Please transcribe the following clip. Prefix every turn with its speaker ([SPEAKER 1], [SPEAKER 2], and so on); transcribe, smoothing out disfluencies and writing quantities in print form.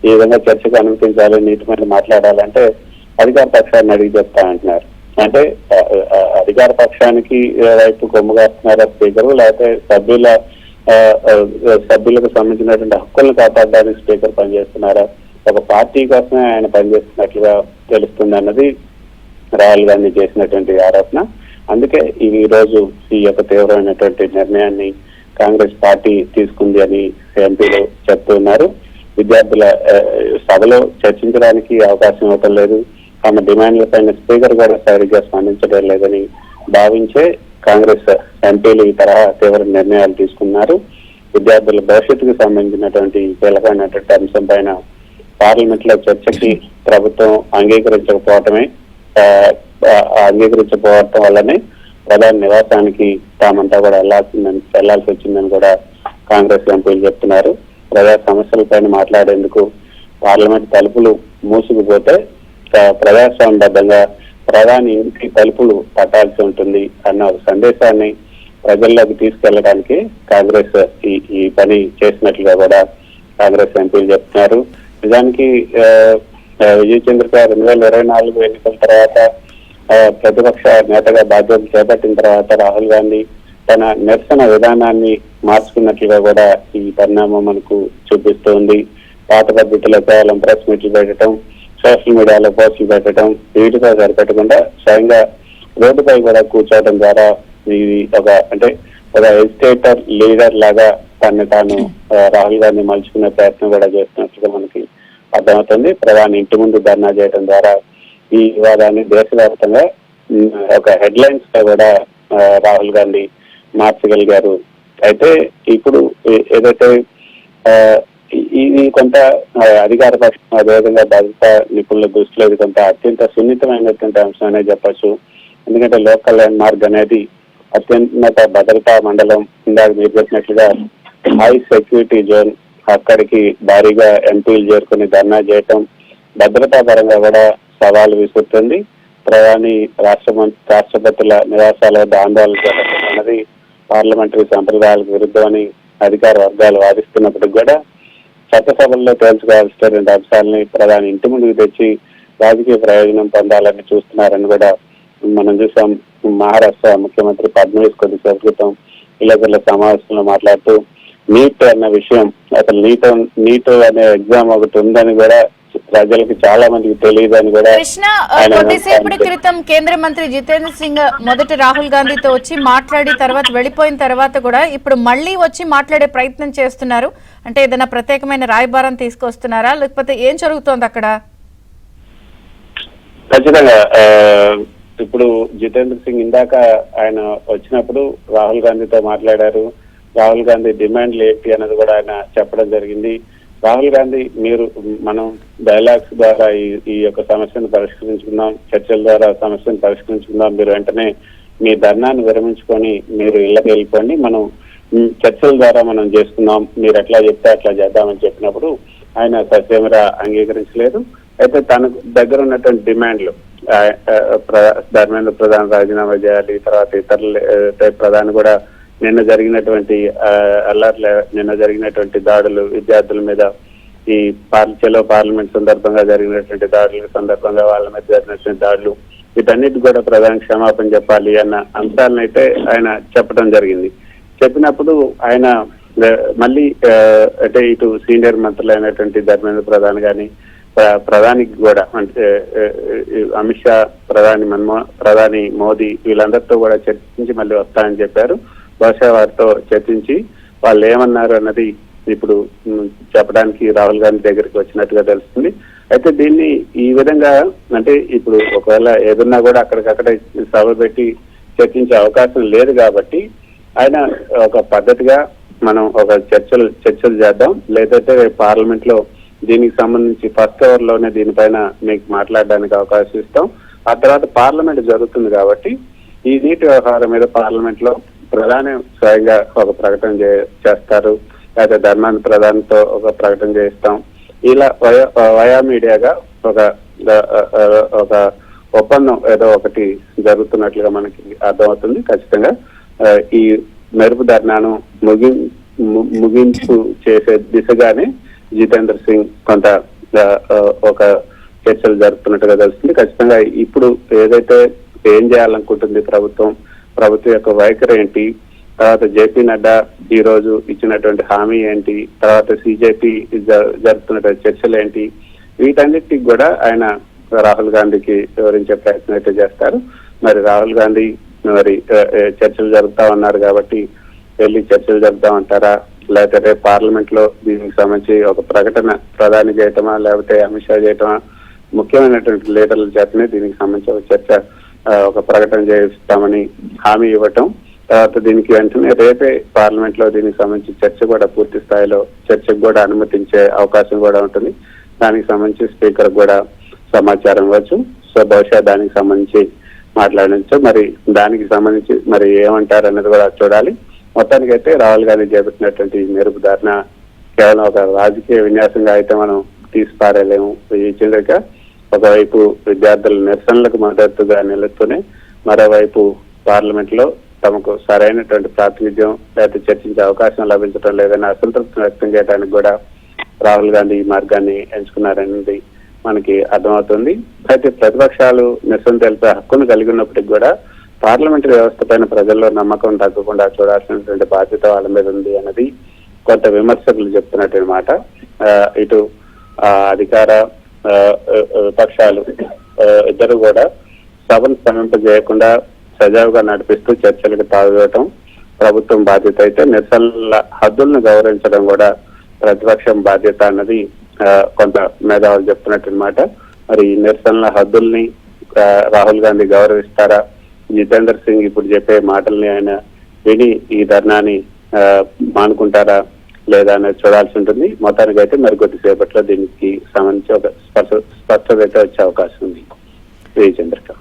[SPEAKER 1] ఈ విధంగా చర్చకు అనుమతించాలి, నీటి మీద మాట్లాడాలంటే అధికార పక్షాన్ని అడిగి చెప్తా అంటున్నారు. అంటే అధికార పక్షానికి వైపు కొమ్ముగాస్తున్నారా స్పీకర్, లేకపోతే సభ్యులకు సంబంధించినటువంటి హక్కులను కాపాడడానికి స్పీకర్ పనిచేస్తున్నారా, ఒక పార్టీ కోసమే ఆయన పనిచేస్తున్నట్లుగా తెలుస్తుంది అన్నది రాహుల్ గాంధీ చేసినటువంటి ఆరోపణ. అందుకే ఈ రోజు ఈ యొక్క తీవ్రమైనటువంటి నిర్ణయాన్ని కాంగ్రెస్ పార్టీ తీసుకుంది అని ఎంపీలు చెప్తున్నారు. విద్యార్థుల సభలో చర్చించడానికి అవకాశం ఇవ్వటం లేదు, తమ డిమాండ్లపైన స్పీకర్ కూడా సరిగ్గా స్పందించడం లేదని భావించే కాంగ్రెస్ ఎంపీలు ఈ తరహా తీవ్ర నిర్ణయాలు తీసుకున్నారు. విద్యార్థుల భవిష్యత్తుకు సంబంధించినటువంటి కీలకమైనటువంటి అంశం పైన పార్లమెంట్ లో చర్చకి ప్రభుత్వం అంగీకరించకపోవటం వల్లనే ప్రధాని నివాసానికి తామంతా కూడా వెళ్లాల్సి వచ్చిందని కూడా కాంగ్రెస్ ఎంపీలు చెప్తున్నారు. ప్రజా సమస్యలపైన మాట్లాడేందుకు పార్లమెంట్ తలుపులు మూసుకుపోతే ప్రజాస్వామ్యబద్ధంగా ప్రధాని ఇంటికి తలుపులు పట్టాల్సి ఉంటుంది అన్న ఒక సందేశాన్ని ప్రజల్లోకి తీసుకెళ్లడానికి కాంగ్రెస్ ఈ పని చేసినట్లుగా కూడా కాంగ్రెస్ ఎంపీలు చెప్తున్నారు. నిజానికి విజయ్ చంద్రిక 2024 ఎన్నికల తర్వాత ప్రతిపక్ష నేతగా బాధ్యతలు చేపట్టిన తర్వాత రాహుల్ గాంధీ తన నిరసన విధానాన్ని మార్చుకున్నట్లుగా కూడా ఈ పరిణామం మనకు చూపిస్తోంది. పాత పద్ధతిలో కేవలం ప్రెస్ మీట్లు పెట్టడం, సోషల్ మీడియాలో పోస్టులు పెట్టడం, వీటితో సరిపెట్టకుండా స్వయంగా రోడ్డుపై కూడా కూర్చోవడం ద్వారా ఇది ఒక ఎడ్యుకేటర్ లీడర్ లాగా తాను రాహుల్ గాంధీ మలుచుకునే ప్రయత్నం కూడా చేస్తున్నట్లుగా మనకి అర్థమవుతుంది. ప్రధాని ఇంటి ముందు ధర్నా చేయడం ద్వారా ఈ వివాదాన్ని దేశవ్యాప్తంగా ఒక హెడ్లైన్స్ గా కూడా రాహుల్ గాంధీ మార్చగలిగారు. అయితే ఇప్పుడు ఏదైతే ఇది కొంత అధికార పక్షం అదేవిధంగా భద్రతా నిపుణుల దృష్టిలో ఇది కొంత అత్యంత సున్నితమైనటువంటి అంశం అనే చెప్పచ్చు. ఎందుకంటే లోకల్ ల్యాండ్ మార్క్ అనేది అత్యున్నత భద్రతా మండలం, ఇందాక మీరు చెప్పినట్లుగా హై సెక్యూరిటీ జోన్, అక్కడికి భారీగా ఎంపీలు చేరుకుని ధర్నా చేయటం భద్రతా పరంగా కూడా సవాలు విసురుతుంది. ప్రధాని రాష్ట్రపతుల నివాసాల వద్ద ఆందోళన చేయడం అన్నది పార్లమెంటరీ సంప్రదాయాలకు విరుద్ధమని అధికార వర్గాలు వాదిస్తున్నప్పటికి కూడా చట్టసభల్లో తేల్చుకోవాల్సినటువంటి అంశాలని ప్రధాని ఇంటి ముందుకు తెచ్చి రాజకీయ ప్రయోజనం పొందాలని చూస్తున్నారని కూడా మనం చూసాం. మహారాష్ట్ర ముఖ్యమంత్రి ఫడ్నవీస్ కొద్దిసేపు క్రితం విలేకరుల సమావేశంలో మాట్లాడుతూ నీట్ అన్న విషయం, అసలు నీట్ అనే ఎగ్జామ్ ఒకటి ఉందని కూడా ప్రజలకు చాలా మందికి తెలియదు అని కూడా.
[SPEAKER 2] కృష్ణ, కొద్దిసేపటి క్రితం కేంద్ర మంత్రి జితేంద్ర సింగ్ మొదట రాహుల్ గాంధీతో వచ్చి మాట్లాడి తర్వాత వెళ్ళిపోయిన తర్వాత కూడా ఇప్పుడు మళ్ళీ వచ్చి మాట్లాడే ప్రయత్నం చేస్తున్నారు. అంటే ఏదైనా ప్రత్యేకమైన రాయబారం తీసుకొస్తున్నారా, లేకపోతే ఏం జరుగుతోంది అక్కడ?
[SPEAKER 1] ఖచ్చితంగా ఇప్పుడు జితేంద్ర సింగ్ ఇందాక ఆయన వచ్చినప్పుడు రాహుల్ గాంధీతో మాట్లాడారు. రాహుల్ గాంధీ డిమాండ్లు ఏంటి అన్నది కూడా ఆయన చెప్పడం జరిగింది. రాహుల్ గాంధీ మనం డైలాగ్స్ ద్వారా ఈ యొక్క సమస్యను పరిష్కరించుకుందాం, చర్చల ద్వారా సమస్యను పరిష్కరించుకుందాం, మీరు వెంటనే మీ ధర్నాన్ని విరమించుకొని మీరు ఇళ్ళకి వెళ్ళిపోండి, మనం చర్చల ద్వారా మనం చేసుకుందాం, మీరు ఎట్లా చెప్తే అట్లా చేద్దామని చెప్పినప్పుడు ఆయన సత్యమరా అంగీకరించలేదు. అయితే తన దగ్గర ఉన్నటువంటి డిమాండ్లు ధర్మేంద్ర ప్రధాన్ రాజీనామా చేయాలి, తర్వాత ఇతరులు ప్రధాని కూడా నిన్న జరిగినటువంటి దాడులు, విద్యార్థుల మీద ఈ చెలో పార్లమెంట్ సందర్భంగా జరిగినటువంటి దాడుల సందర్భంగా వాళ్ళ మీద జరిగినటువంటి దాడులు, వీటన్నిటి కూడా ప్రధాని క్షమాపణ చెప్పాలి అన్న అంశాలను అయితే ఆయన చెప్పడం జరిగింది. చెప్పినప్పుడు ఆయన మళ్ళీ అంటే ఇటు సీనియర్ మంత్రులు అయినటువంటి ధర్మేంద్ర ప్రధాన్ గాని, ప్రధానికి కూడా అంటే అమిత్ షా, ప్రధాని మోదీ వీళ్ళందరితో కూడా చర్చించి మళ్ళీ వస్తానని చెప్పారు. బహుశా వారితో చర్చించి వాళ్ళు ఏమన్నారు అన్నది ఇప్పుడు చెప్పడానికి రాహుల్ గాంధీ దగ్గరికి వచ్చినట్టుగా తెలుస్తుంది. అయితే దీన్ని ఈ విధంగా అంటే ఇప్పుడు ఒకవేళ ఏదన్నా కూడా అక్కడికక్కడే సభ పెట్టి చర్చించే అవకాశం లేదు కాబట్టి ఆయన ఒక పద్ధతిగా మనం ఒక చర్చలు చేద్దాం, లేదంటే పార్లమెంట్ లో దీనికి సంబంధించి ఫస్ట్ అవర్ లోనే దీనిపైన మీకు మాట్లాడడానికి అవకాశం ఇస్తాం, ఆ తర్వాత పార్లమెంట్ జరుగుతుంది కాబట్టి ఈ నీటి వ్యవహారం మీద పార్లమెంట్ లో ప్రధాని స్వయంగా ఒక ప్రకటన చేస్తారు, లేదా ధర్మాన్ని ప్రధానితో ఒక ప్రకటన చేయిస్తాం. ఇలా వయా మీడియాగా ఒక ఒప్పందం ఏదో ఒకటి జరుగుతున్నట్లుగా మనకి అర్థమవుతుంది. ఖచ్చితంగా ఈ మెరుపు ధర్నాను ముగింపు చేసే దిశగానే జితేంద్ర సింగ్ కొంత ఆ, ఆ, ఒక చర్చలు జరుపుతున్నట్టుగా తెలుస్తుంది. ఖచ్చితంగా ఇప్పుడు ఏదైతే ఏం చేయాలనుకుంటుంది ప్రభుత్వం యొక్క వైఖరి ఏంటి, తర్వాత జేపీ నడ్డా ఈ రోజు ఇచ్చినటువంటి హామీ ఏంటి, తర్వాత సిజేపీ జరుపుతున్నటువంటి చర్చలు ఏంటి, వీటన్నిటికి కూడా ఆయన రాహుల్ గాంధీకి వివరించే ప్రయత్నం అయితే చేస్తారు. మరి రాహుల్ గాంధీ మరి చర్చలు జరుపుతా ఉన్నారు కాబట్టి వెళ్ళి చర్చలు జరుపుతామంటారా, లేకపోతే రేపు పార్లమెంట్ లో దీనికి సంబంధించి ఒక ప్రకటన ప్రధాని చేయటమా, లేకపోతే అమిత్ షా చేయటమా, ముఖ్యమైనటువంటి లీడర్ల చేతనే దీనికి సంబంధించి ఒక చర్చ ఒక ప్రకటన చేస్తామని హామీ ఇవ్వటం, తర్వాత దీనికి వెంటనే రేపే పార్లమెంట్ లో దీనికి సంబంధించి చర్చ కూడా పూర్తి స్థాయిలో చర్చకు కూడా అనుమతించే అవకాశం కూడా ఉంటుంది. దానికి సంబంధించి స్పీకర్ కూడా సమాచారం ఇవ్వచ్చు. సో బహుశా దానికి సంబంధించి మాట్లాడచ్చు. మరి దానికి సంబంధించి మరి ఏమంటారు అన్నది కూడా చూడాలి. మొత్తానికైతే రాహుల్ గాంధీ చేపట్టినటువంటి మెరుపు ధారణ కేవలం ఒక రాజకీయ విన్యాసంగా అయితే మనం తీసిపారేలేము. ఈ చంద్రిక ఒకవైపు విద్యార్థుల నిరసనలకు మద్దతుగా నిలుస్తూనే మరోవైపు పార్లమెంట్ లో తమకు సరైనటువంటి ప్రాతినిధ్యం లేదా చర్చించే అవకాశం లభించడం లేదని అసంతృప్తిని వ్యక్తం చేయడానికి కూడా రాహుల్ గాంధీ ఈ మార్గాన్ని ఎంచుకున్నారనేది మనకి అర్థమవుతుంది. అయితే ప్రతిపక్షాలు నిరసన తెలిపే హక్కును కలిగి ఉన్నప్పటికీ కూడా పార్లమెంటరీ వ్యవస్థ పైన ప్రజల్లో నమ్మకం తగ్గకుండా చూడాల్సినటువంటి బాధ్యత వాళ్ళ మీద ఉంది అన్నది కొంత విమర్శకులు చెప్తున్నటువంటి మాట. ఇటు అధికార విపక్షాలు ఇద్దరు కూడా సభను స్తంభింపజేయకుండా సజావుగా నడిపిస్తూ చర్చలకు తావివ్వటం ప్రభుత్వం బాధ్యత అయితే, నిరసనల హద్దులను గౌరవించడం కూడా ప్రతిపక్షం బాధ్యత అన్నది కొంత మేధావులు చెప్తున్నట్టన్నమాట. మరి ఈ నిరసనల హద్దుల్ని రాహుల్ గాంధీ గౌరవిస్తారా, జితేందర్ సింగ్ ఇప్పుడు చెప్పే మాటల్ని ఆయన విని ఈ ధర్నాని మానుకుంటారా లేదా అనేది చూడాల్సి ఉంటుంది. మొత్తానికి అయితే మరి కొద్దిసేపట్లో దీనికి సంబంధించి ఒక స్పష్టత అయితే వచ్చే అవకాశం ఉంది. చంద్రక.